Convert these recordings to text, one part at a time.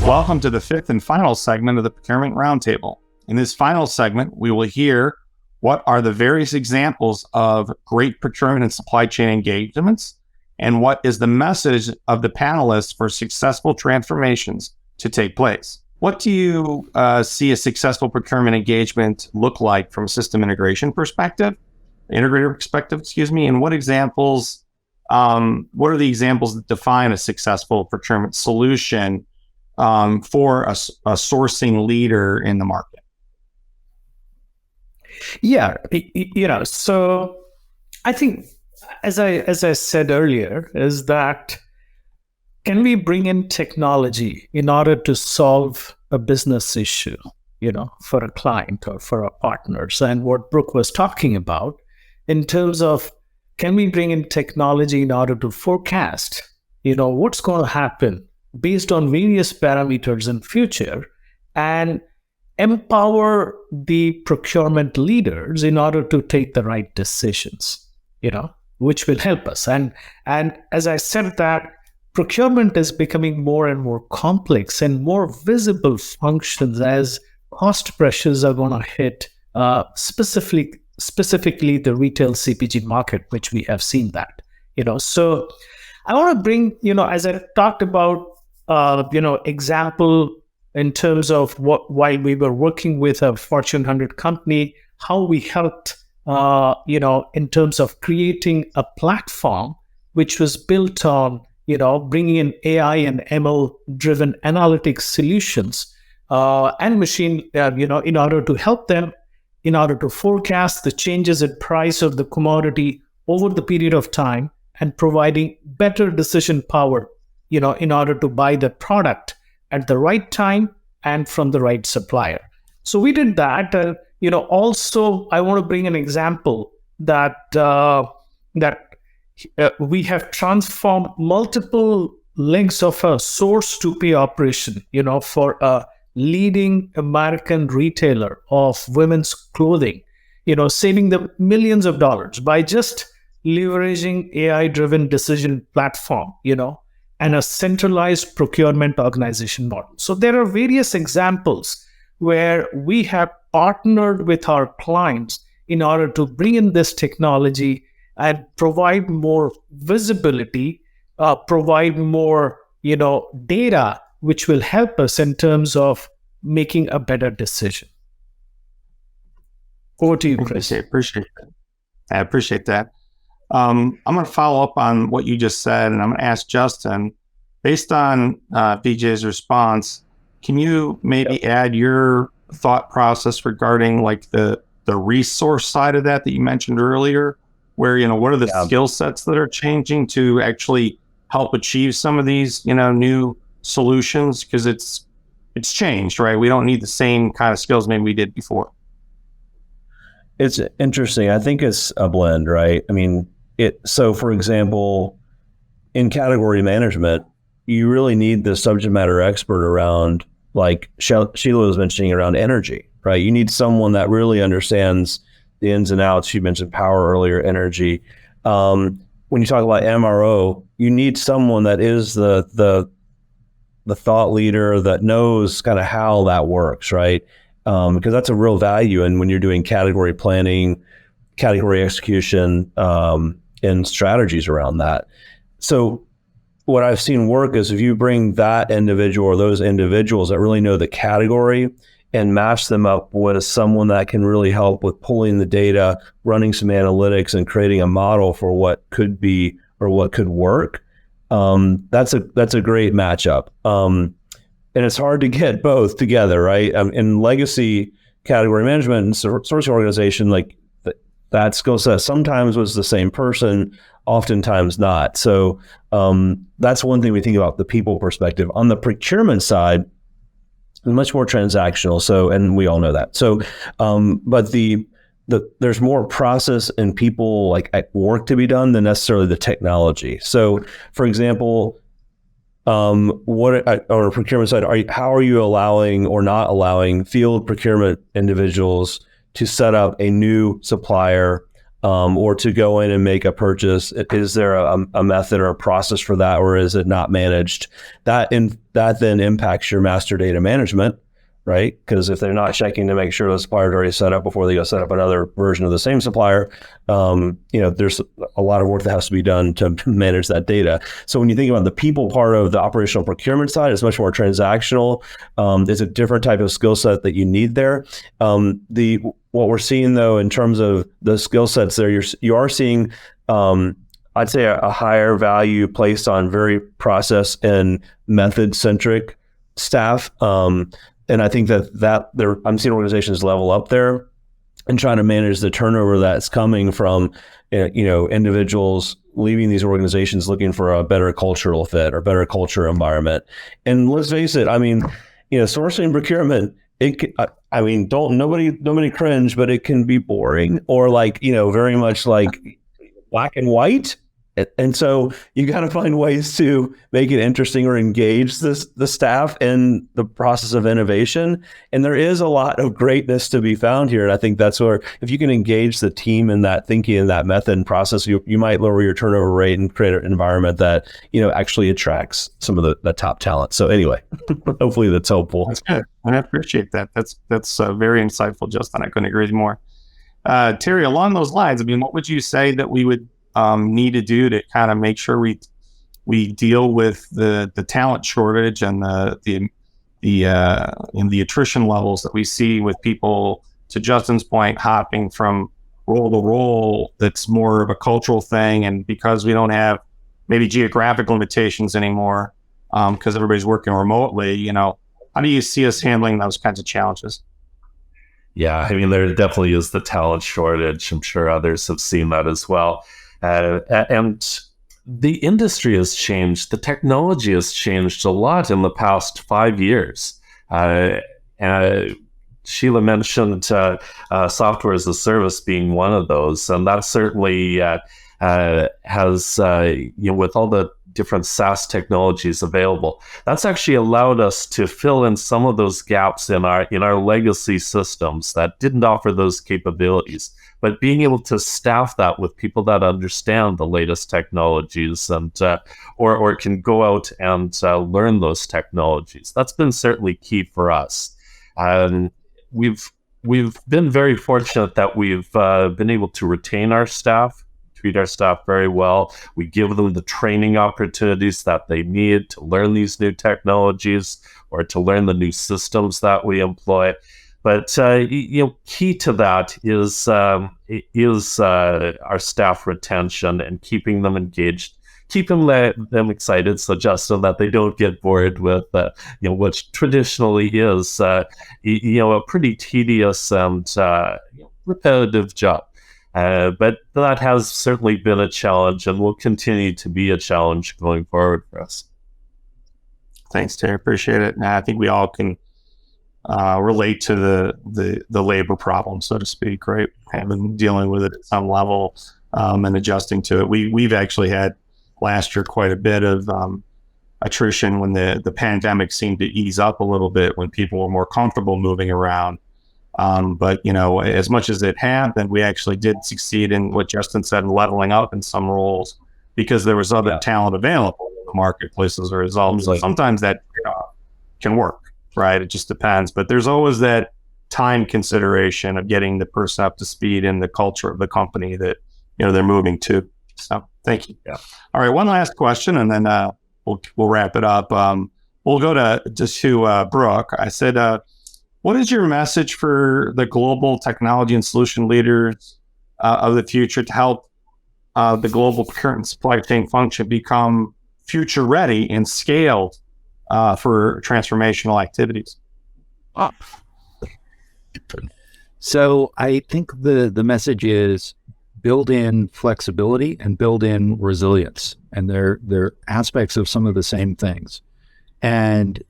Welcome to the fifth and final segment of the Procurement Roundtable. In this final segment, we will hear what are the various examples of great procurement and supply chain engagements, and what is the message of the panelists for successful transformations to take place. What do you see a successful procurement engagement look like from a system integrator perspective, and what examples, what are the examples that define a successful procurement solution for a sourcing leader in the market? Yeah, so I think, as I said earlier, is that can we bring in technology in order to solve a business issue, for a client or for our partners? And what Brooke was talking about in terms of, can we bring in technology in order to forecast, what's going to happen based on various parameters in future, and empower the procurement leaders in order to take the right decisions, which will help us. And as I said, that procurement is becoming more and more complex and more visible functions as cost pressures are going to hit specifically the retail CPG market, which we have seen that. So I want to bring, as I talked about, example in terms of while we were working with a Fortune 100 company, how we helped, in terms of creating a platform which was built on, bringing in AI and ML-driven analytics solutions and machine, in order to help them, in order to forecast the changes in price of the commodity over the period of time and providing better decision power, in order to buy the product at the right time and from the right supplier. So we did that. Also, I want to bring an example that we have transformed multiple links of a source-to-pay operation, for a leading American retailer of women's clothing, saving them millions of dollars by just leveraging AI-driven decision platform, and a centralized procurement organization model. So there are various examples where we have partnered with our clients in order to bring in this technology and provide more visibility, provide more, data, which will help us in terms of making a better decision. Over to you, Chris. I appreciate that. I'm going to follow up on what you just said, and I'm going to ask Justin, based on BJ's response, can you maybe add your thought process regarding like the resource side of that you mentioned earlier, where, what are the skill sets that are changing to actually help achieve some of these, new solutions? Because it's changed, right? We don't need the same kind of skills maybe we did before. It's interesting. I think it's a blend, right? I mean, so for example, in category management, you really need the subject matter expert around, like Sheila was mentioning, around energy, right? You need someone that really understands the ins and outs. She mentioned power earlier, energy. When you talk about MRO, you need someone that is the thought leader that knows kind of how that works, right? Because that's a real value. And when you're doing category planning, category execution, and strategies around that. So what I've seen work is if you bring that individual or those individuals that really know the category and match them up with someone that can really help with pulling the data, running some analytics, and creating a model for what could be or what could work, that's a great matchup. And it's hard to get both together, right? In legacy category management and sourcing organization, like that skill set sometimes was the same person, oftentimes not. So that's one thing we think about the people perspective. On the procurement side, much more transactional. So, and we all know that. So, but there's more process and people like work to be done than necessarily the technology. So, for example, on a procurement side, how are you allowing or not allowing field procurement individuals to set up a new supplier or to go in and make a purchase? Is there a method or a process for that, or is it not managed? That then impacts your master data management, right? Because if they're not checking to make sure the supplier's already set up before they go set up another version of the same supplier, there's a lot of work that has to be done to manage that data. So when you think about the people part of the operational procurement side, it's much more transactional. It's a different type of skill set that you need there. What we're seeing though, in terms of the skill sets there, you are seeing, I'd say a higher value placed on very process and method centric staff. And I think that I'm seeing organizations level up there and trying to manage the turnover that's coming from, individuals leaving these organizations looking for a better cultural fit or better culture environment. And let's face it, sourcing and procurement, nobody cringe, but it can be boring or very much like black and white. And so you got to find ways to make it interesting or engage the staff in the process of innovation. And there is a lot of greatness to be found here. And I think that's where, if you can engage the team in that thinking and that method and process, you might lower your turnover rate and create an environment that, actually attracts some of the top talent. So anyway, hopefully that's helpful. That's good. I appreciate that. That's very insightful, Justin. I couldn't agree with you more. Terry, along those lines, what would you say that we would need to do to kind of make sure we deal with the talent shortage and the attrition levels that we see with people, to Justin's point, hopping from role to role? That's more of a cultural thing, and because we don't have maybe geographic limitations anymore, because everybody's working remotely, how do you see us handling those kinds of challenges? Yeah, there definitely is the talent shortage. I'm sure others have seen that as well. And the industry has changed. The technology has changed a lot in the past 5 years. Sheila mentioned software as a service being one of those, and that certainly has, with all the different SaaS technologies available, that's actually allowed us to fill in some of those gaps in our legacy systems that didn't offer those capabilities. But being able to staff that with people that understand the latest technologies and or can go out and learn those technologies, that's been certainly key for us. We've been very fortunate that we've been able to retain our staff, treat our staff very well. We give them the training opportunities that they need to learn these new technologies or to learn the new systems that we employ. But key to that is our staff retention and keeping them engaged, keeping them excited, so Justin, that they don't get bored with what traditionally is a pretty tedious and repetitive job. But that has certainly been a challenge and will continue to be a challenge going forward for us. Thanks, Terry. Appreciate it. And I think we all can relate to the labor problem, so to speak, right? Having dealing with it at some level and adjusting to it. We've actually had last year quite a bit of attrition when the pandemic seemed to ease up a little bit, when people were more comfortable moving around. But as much as it happened, we actually did succeed in what Justin said, in leveling up in some roles, because there was other talent available in the marketplace as a result. So sometimes that can work. Right. It just depends. But there's always that time consideration of getting the person up to speed in the culture of the company that, they're moving to. So thank you. Yeah. All right. One last question, and then we'll wrap it up. We'll go to Brooke. I said, what is your message for the global technology and solution leaders of the future to help the global procurement supply chain function become future ready and scaled for transformational activities? So I think the message is build in flexibility and build in resilience, and they're aspects of some of the same things. And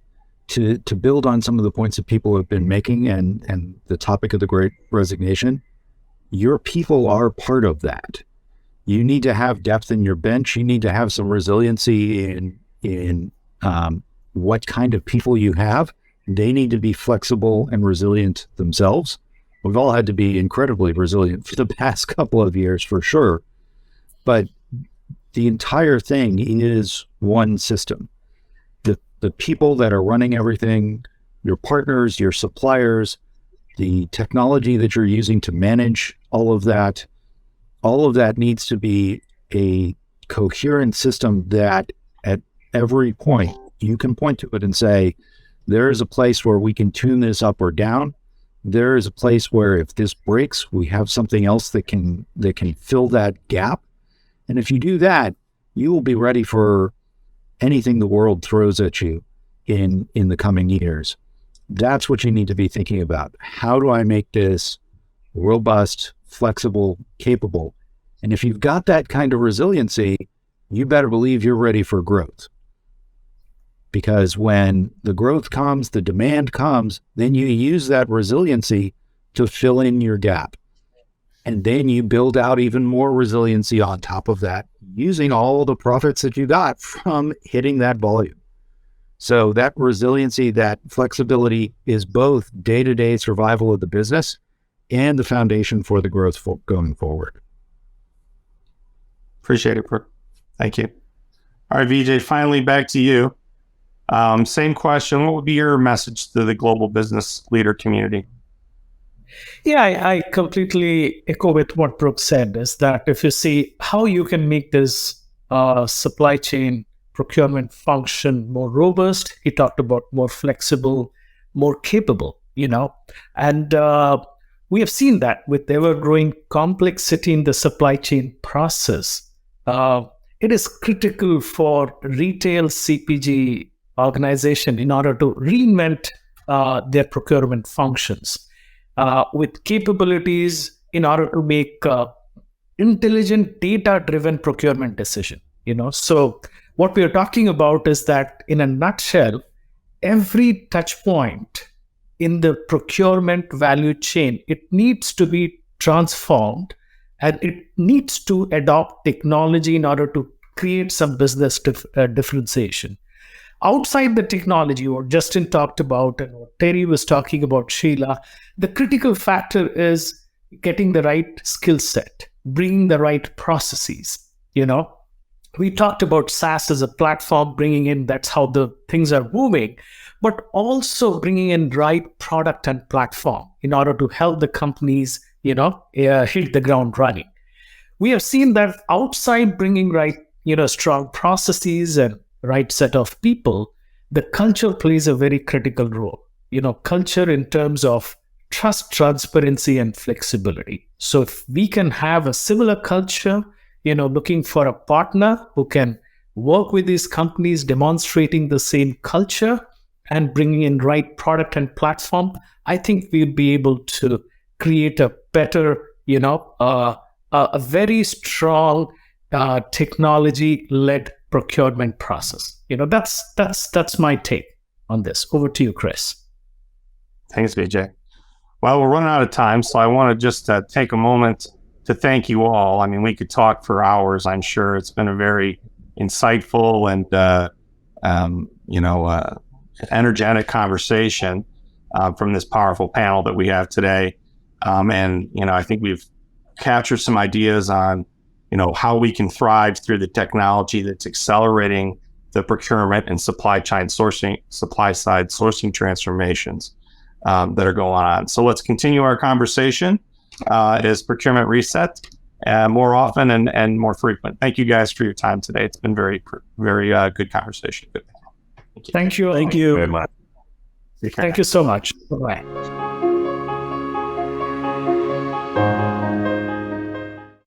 to build on some of the points that people have been making and the topic of the Great Resignation, your people are part of that. You need to have depth in your bench. You need to have some resiliency in what kind of people you have. They need to be flexible and resilient themselves, We've all had to be incredibly resilient for the past couple of years, for sure. But the entire thing is one system. The people that are running everything, your partners, your suppliers, the technology that you're using to manage all of that needs to be a coherent system that at every point you can point to it and say, there is a place where we can tune this up or down. There is a place where if this breaks, we have something else that can fill that gap. And if you do that, you will be ready for anything the world throws at you in the coming years. That's what you need to be thinking about. How do I make this robust, flexible, capable? And if you've got that kind of resiliency, you better believe you're ready for growth. Because when the growth comes, the demand comes, then you use that resiliency to fill in your gap. And then you build out even more resiliency on top of that, using all the profits that you got from hitting that volume. So that resiliency, that flexibility is both day-to-day survival of the business and the foundation for the growth going forward. Appreciate it, Brooke. Thank you. All right, Vijay, finally back to you. Same question. What would be your message to the global business leader community? Yeah, I completely echo with what Brooke said, is that if you see how you can make this supply chain procurement function more robust, he talked about more flexible, more capable, and we have seen that with ever-growing complexity in the supply chain process. It is critical for retail CPG organization in order to reinvent their procurement functions. With capabilities in order to make intelligent, data-driven procurement decision. So what we are talking about is that, in a nutshell, every touch point in the procurement value chain, it needs to be transformed, and it needs to adopt technology in order to create some business differentiation. Outside the technology, what Justin talked about and what Terry was talking about, Sheila, the critical factor is getting the right skill set, bringing the right processes. We talked about SaaS as a platform, bringing in, that's how the things are moving, but also bringing in right product and platform in order to help the companies, hit the ground running. We have seen that outside bringing right, strong processes and right set of people, the culture plays a very critical role. Culture in terms of trust, transparency, and flexibility. So if we can have a similar culture, looking for a partner who can work with these companies, demonstrating the same culture and bringing in right product and platform, I think we'll be able to create a better, a very strong technology-led procurement process. That's my take on this. Over to you, Chris. Thanks, Vijay. Well, we're running out of time, so I want to just take a moment to thank you all. I mean, we could talk for hours, I'm sure. It's been a very insightful and, energetic conversation from this powerful panel that we have today. I think we've captured some ideas on, how we can thrive through the technology that's accelerating the procurement and supply side sourcing transformations that are going on. So let's continue our conversation as Procurement Reset more often and more frequent. Thank you guys for your time today. It's been very, very good conversation. Good. Thank you. Thank you very much. Thank you so much. Bye-bye.